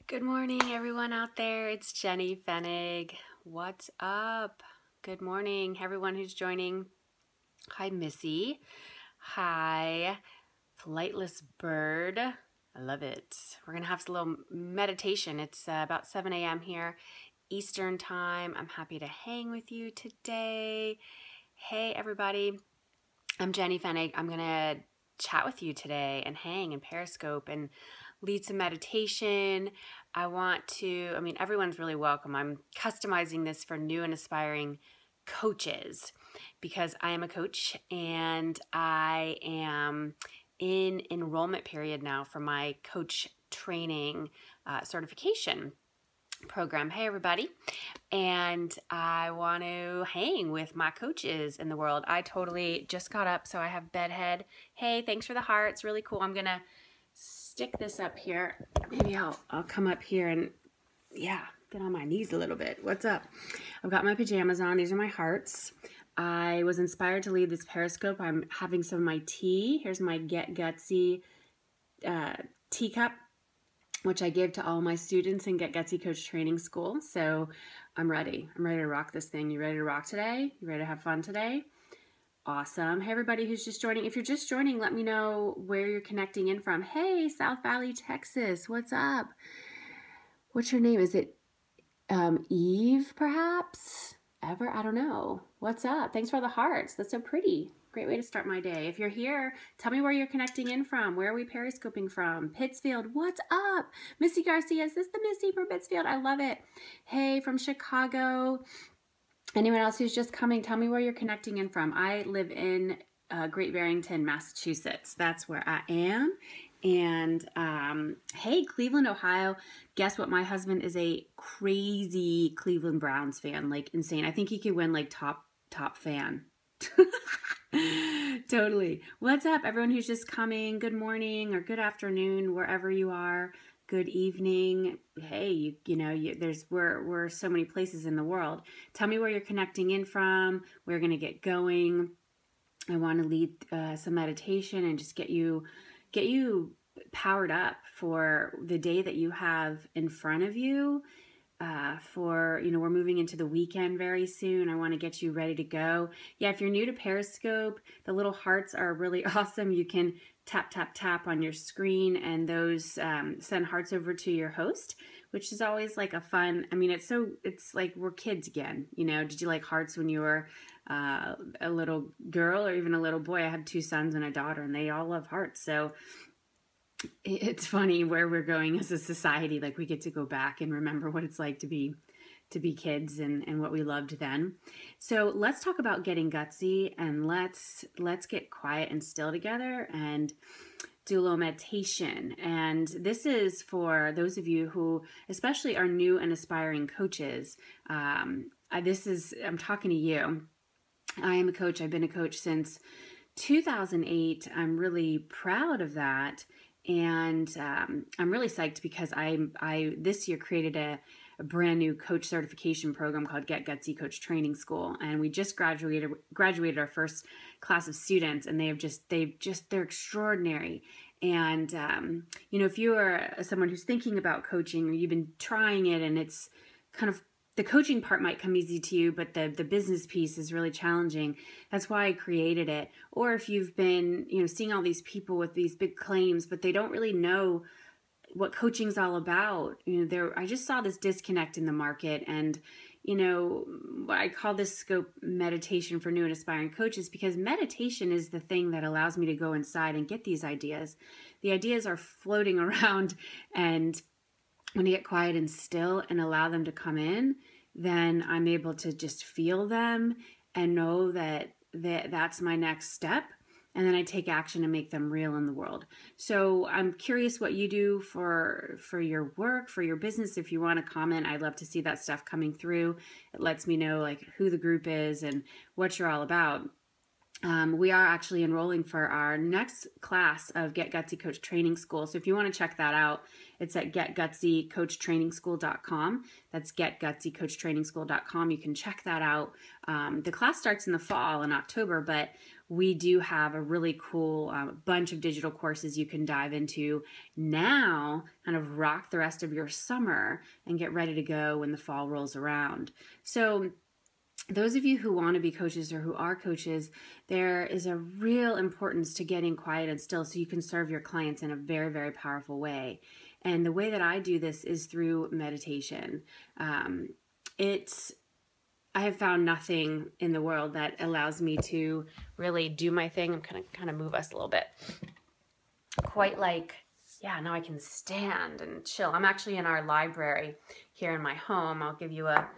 Good morning, everyone out there. It's Jenny Fenig. What's up? Good morning, everyone who's joining. Hi, Missy. Hi, Flightless Bird. I love it. We're going to have a little meditation. It's about 7 a.m. here, Eastern Time. I'm happy to hang with you today. Hey, everybody. I'm Jenny Fenig. I'm going to chat with you today and hang in Periscope and lead some meditation. Everyone's really welcome. I'm customizing this for new and aspiring coaches because I am a coach and I am in enrollment period now for my coach training certification program. Hey, everybody. And I want to hang with my coaches in the world. I totally just got up, so I have bedhead. Hey, thanks for the hearts. Really cool. I'm going to stick this up here. Maybe I'll come up here and, get on my knees a little bit. What's up? I've got my pajamas on. These are my hearts. I was inspired to lead this Periscope. I'm having some of my tea. Here's my Get Gutsy teacup, which I give to all my students in Get Gutsy Coach Training School. So I'm ready. I'm ready to rock this thing. You ready to rock today? You ready to have fun today? Awesome. Hey, everybody who's just joining. If you're just joining, let me know where you're connecting in from. Hey, South Valley, Texas. What's up? What's your name? Is it Eve, perhaps? Ever? I don't know. What's up? Thanks for the hearts. That's so pretty. Great way to start my day. If you're here, tell me where you're connecting in from. Where are we periscoping from? Pittsfield, what's up? Missy Garcia, is this the Missy from Pittsfield? I love it. Hey, from Chicago. Anyone else who's just coming, tell me where you're connecting in from. I live in Great Barrington, Massachusetts. That's where I am. And hey, Cleveland, Ohio. Guess what? My husband is a crazy Cleveland Browns fan, like insane. I think he could win like top fan. Totally. What's up, everyone who's just coming? Good morning or good afternoon, wherever you are. Good evening. Hey, we're so many places in the world. Tell me where you're connecting in from. We're going to get going. I want to lead some meditation and just get you powered up for the day that you have in front of you. We're moving into the weekend very soon. I want to get you ready to go. Yeah, if you're new to Periscope, the little hearts are really awesome. You can tap, tap, tap on your screen and those send hearts over to your host, which is always like a fun, it's like we're kids again. Did you like hearts when you were a little girl or even a little boy? I have 2 sons and a daughter and they all love hearts. So it's funny where we're going as a society. Like we get to go back and remember what it's like to be kids and what we loved then. So let's talk about getting gutsy and let's get quiet and still together and do a little meditation. And this is for those of you who especially are new and aspiring coaches. I'm talking to you. I am a coach. I've been a coach since 2008. I'm really proud of that. And I'm really psyched because I this year created a brand new coach certification program called Get Gutsy Coach Training School, and we just graduated our first class of students, and they're extraordinary. And if you are someone who's thinking about coaching or you've been trying it, and it's kind of the coaching part might come easy to you, but the business piece is really challenging. That's why I created it. Or if you've been, seeing all these people with these big claims, but they don't really know what coaching's all about. I just saw this disconnect in the market, and I call this scope meditation for new and aspiring coaches because meditation is the thing that allows me to go inside and get these ideas. The ideas are floating around, and when I get quiet and still and allow them to come in, then I'm able to just feel them and know that that's my next step. And then I take action and make them real in the world. So I'm curious what you do for your work, for your business. If you want to comment, I'd love to see that stuff coming through. It lets me know like who the group is and what you're all about. We are actually enrolling for our next class of Get Gutsy Coach Training School. So if you want to check that out, it's at getgutsycoachtrainingschool.com. That's getgutsycoachtrainingschool.com. You can check that out. The class starts in the fall in October, but we do have a really cool bunch of digital courses you can dive into now, kind of rock the rest of your summer and get ready to go when the fall rolls around. So those of you who want to be coaches or who are coaches, there is a real importance to getting quiet and still so you can serve your clients in a very, very powerful way. And the way that I do this is through meditation. I have found nothing in the world that allows me to really do my thing. I'm going to kind of move us a little bit. Quite like, yeah, now I can stand and chill. I'm actually in our library here in my home. I'll give you a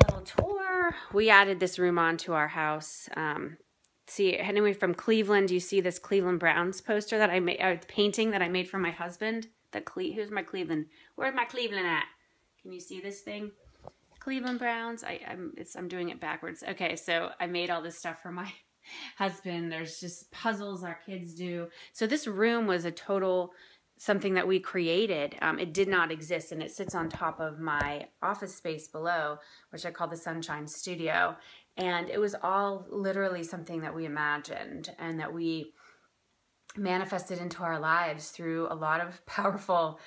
little tour. We added this room onto our house. See, anyway, from Cleveland, you see this Cleveland Browns poster that I made, painting that I made for my husband. Here's my Cleveland. Where's my Cleveland at? Can you see this thing? Cleveland Browns. I'm doing it backwards. Okay, so I made all this stuff for my husband. There's just puzzles our kids do. So this room was a total something that we created. It did not exist, and it sits on top of my office space below, which I call the Sunshine Studio. And it was all literally something that we imagined and that we manifested into our lives through a lot of powerful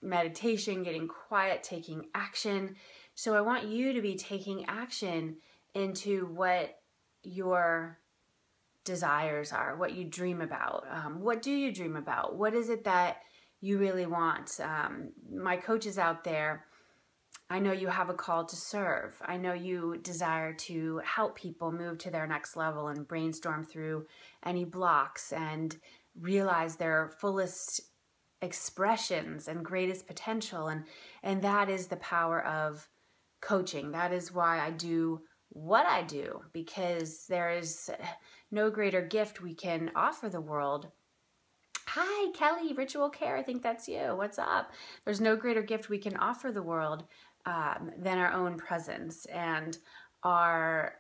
meditation, getting quiet, taking action. So I want you to be taking action into what your desires are, what you dream about. What do you dream about? What is it that you really want? My coaches out there, I know you have a call to serve. I know you desire to help people move to their next level and brainstorm through any blocks and realize their fullest expressions and greatest potential. And that is the power of coaching. That is why I do what I do, because there is no greater gift we can offer the world. Hi, Kelly, Ritual Care. I think that's you. What's up? There's no greater gift we can offer the world than our own presence and our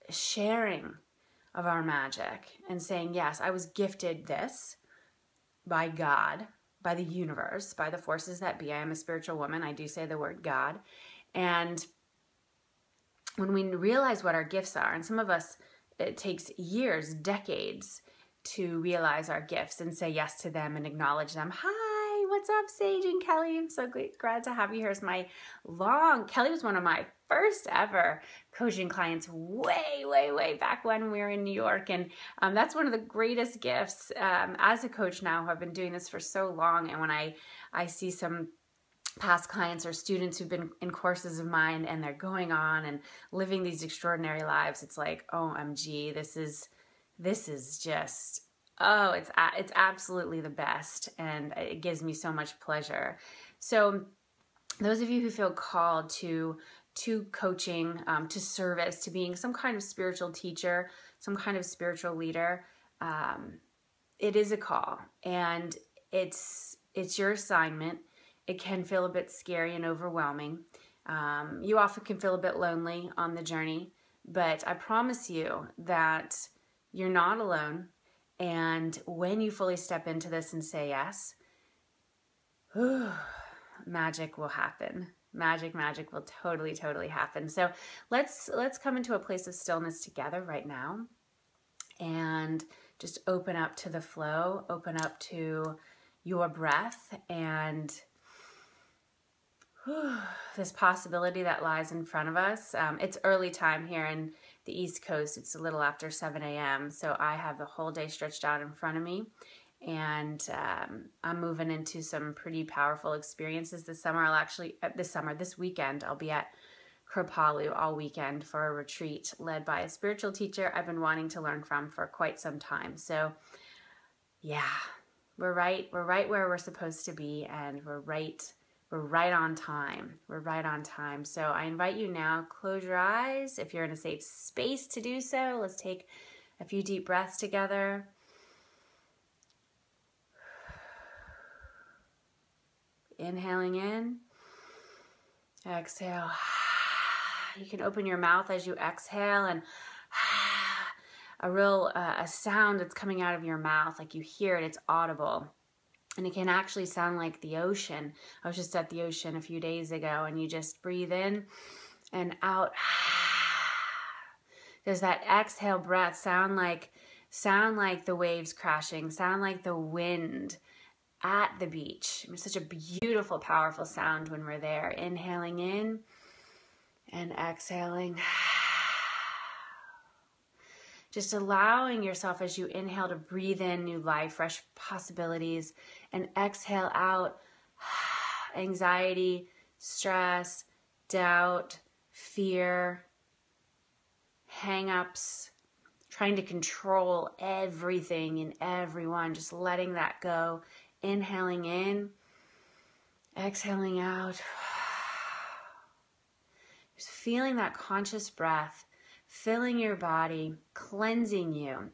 sharing of our magic and saying, yes, I was gifted this by God, by the universe, by the forces that be. I am a spiritual woman. I do say the word God. And when we realize what our gifts are, and some of us, it takes years, decades to realize our gifts and say yes to them and acknowledge them. Hi, what's up, Sage and Kelly? I'm so glad to have you here. Kelly was one of my first ever coaching clients way back when we were in New York. And that's one of the greatest gifts as a coach now who have been doing this for so long. And when I see some past clients or students who've been in courses of mine and they're going on and living these extraordinary lives, it's like, OMG, this is just, it's absolutely the best. And it gives me so much pleasure. So those of you who feel called to coaching, to service, to being some kind of spiritual teacher, some kind of spiritual leader, it is a call, and it's your assignment. It can feel a bit scary and overwhelming. You often can feel a bit lonely on the journey, but I promise you that you're not alone. And when you fully step into this and say yes, magic will happen. Magic will totally happen. So let's come into a place of stillness together right now and just open up to the flow, open up to your breath and this possibility that lies in front of us. It's early time here in the East Coast. It's a little after 7 a.m. So I have the whole day stretched out in front of me. And I'm moving into some pretty powerful experiences this summer. This weekend, I'll be at Kripalu all weekend for a retreat led by a spiritual teacher I've been wanting to learn from for quite some time. So yeah, we're right where we're supposed to be, and we're right on time. We're right on time. So I invite you now, close your eyes. If you're in a safe space to do so, let's take a few deep breaths together. Inhaling in, exhale. You can open your mouth as you exhale, and a sound that's coming out of your mouth, like you hear it, it's audible. And it can actually sound like the ocean. I was just at the ocean a few days ago, and you just breathe in and out. Does that exhale breath sound like the waves crashing, sound like the wind at the beach? It's such a beautiful, powerful sound when we're there. Inhaling in and exhaling. Just allowing yourself as you inhale to breathe in new life, fresh possibilities, and exhale out anxiety, stress, doubt, fear, hang-ups, trying to control everything and everyone, just letting that go. Inhaling in, exhaling out. Just feeling that conscious breath, filling your body, cleansing you.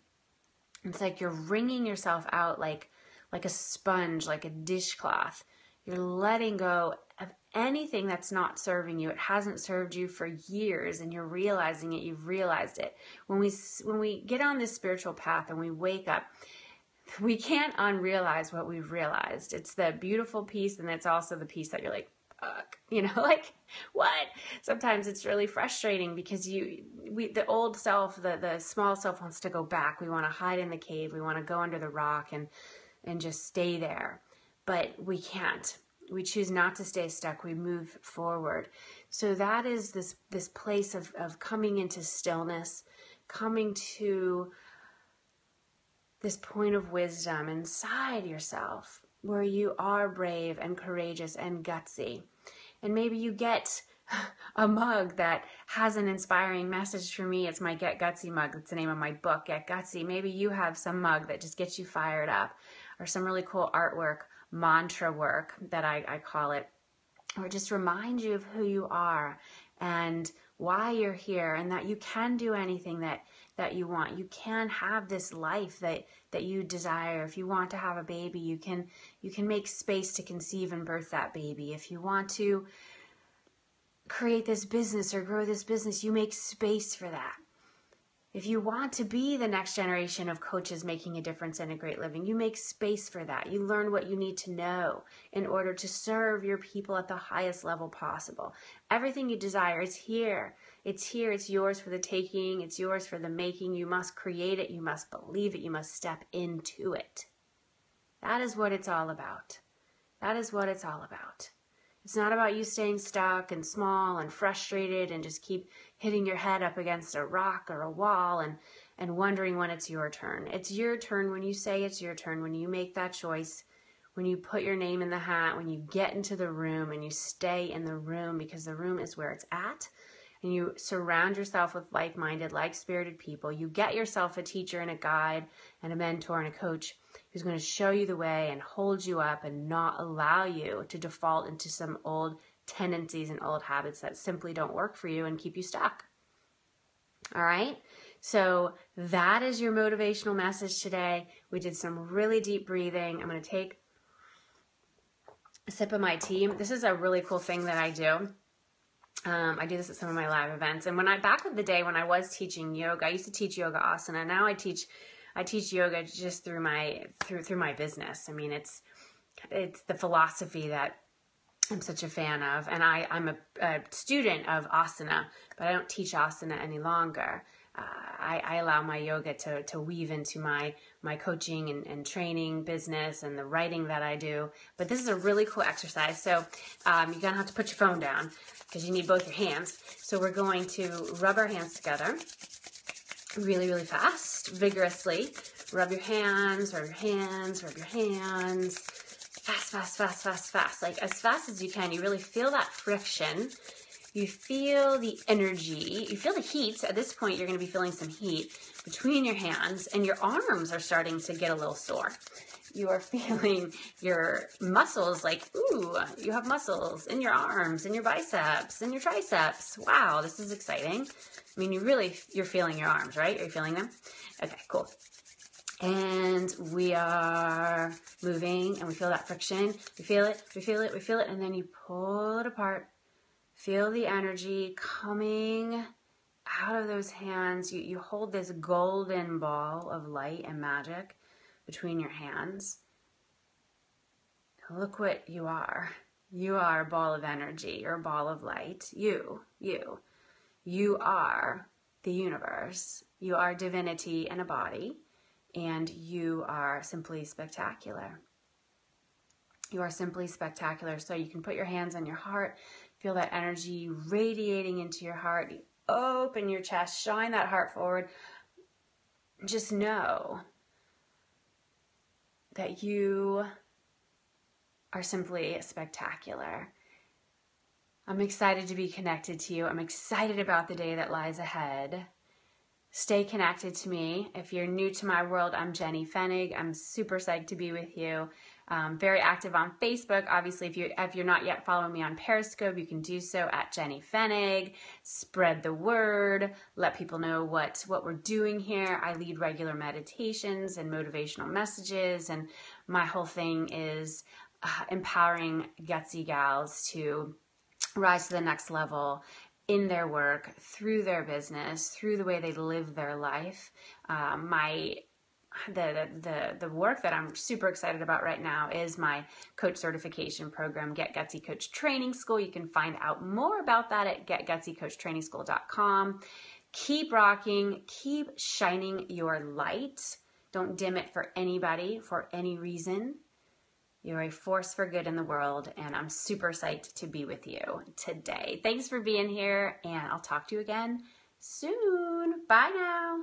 It's like you're wringing yourself out like a sponge, like a dishcloth. You're letting go of anything that's not serving you. It hasn't served you for years, and you're realizing it. You've realized it. When we get on this spiritual path and we wake up, we can't unrealize what we've realized. It's the beautiful piece, and it's also the piece that you're like, fuck, like, what? Sometimes it's really frustrating because the old self, the small self wants to go back. We want to hide in the cave. We want to go under the rock and just stay there. But we can't. We choose not to stay stuck. We move forward. So that is this place of coming into stillness, coming to this point of wisdom inside yourself where you are brave and courageous and gutsy. And maybe you get a mug that has an inspiring message. For me, it's my Get Gutsy mug. That's the name of my book, Get Gutsy. Maybe you have some mug that just gets you fired up, or some really cool artwork, mantra work that I call it, or just remind you of who you are and why you're here, and that you can do anything that you want. You can have this life that you desire. If you want to have a baby, you can make space to conceive and birth that baby. If you want to create this business or grow this business, you make space for that. If you want to be the next generation of coaches making a difference and a great living, you make space for that. You learn what you need to know in order to serve your people at the highest level possible. Everything you desire is here. It's here. It's yours for the taking. It's yours for the making. You must create it. You must believe it. You must step into it. That is what it's all about. That is what it's all about. It's not about you staying stuck and small and frustrated and just keep hitting your head up against a rock or a wall and wondering when it's your turn. It's your turn when you say it's your turn, when you make that choice, when you put your name in the hat, when you get into the room and you stay in the room, because the room is where it's at. And you surround yourself with like-minded, like-spirited people. You get yourself a teacher and a guide and a mentor and a coach who's going to show you the way and hold you up and not allow you to default into some old tendencies and old habits that simply don't work for you and keep you stuck. All right? So that is your motivational message today. We did some really deep breathing. I'm going to take a sip of my tea. This is a really cool thing that I do. I do this at some of my live events. And back in the day when I was teaching yoga, I used to teach yoga asana. Now I teach yoga just through my business. I mean, it's the philosophy that I'm such a fan of. And I'm a student of asana, but I don't teach asana any longer. I allow my yoga to weave into my coaching and training business and the writing that I do. But this is a really cool exercise. So you're going to have to put your phone down because you need both your hands. So we're going to rub our hands together really, really fast, vigorously. Rub your hands, rub your hands, rub your hands. Fast, fast, fast, fast, fast. Like as fast as you can. You really feel that friction. You feel the energy. You feel the heat. At this point, you're going to be feeling some heat between your hands, and your arms are starting to get a little sore. You are feeling your muscles like, ooh, you have muscles in your arms, in your biceps, in your triceps. Wow, this is exciting. I mean, you're feeling your arms, right? Are you feeling them? Okay, cool. And we are moving, and we feel that friction. We feel it, we feel it, we feel it, and then you pull it apart. Feel the energy coming out of those hands. You hold this golden ball of light and magic between your hands. Look what you are. You are a ball of energy. You're a ball of light. You are the universe. You are divinity in a body, and you are simply spectacular. You are simply spectacular. So you can put your hands on your heart, feel that energy radiating into your heart. You open your chest, shine that heart forward. Just know that you are simply spectacular. I'm excited to be connected to you. I'm excited about the day that lies ahead. Stay connected to me. If you're new to my world, I'm Jenny Fenig. I'm super psyched to be with you. Very active on Facebook. Obviously, if you're not yet following me on Periscope, you can do so at Jenny Fenig. Spread the word. Let people know what we're doing here. I lead regular meditations and motivational messages, and my whole thing is empowering gutsy gals to rise to the next level in their work, through their business, through the way they live their life. The work that I'm super excited about right now is my coach certification program, Get Gutsy Coach Training School. You can find out more about that at getgutsycoachtrainingschool.com. Keep rocking, keep shining your light. Don't dim it for anybody, for any reason. You're a force for good in the world, and I'm super psyched to be with you today. Thanks for being here, and I'll talk to you again soon. Bye now.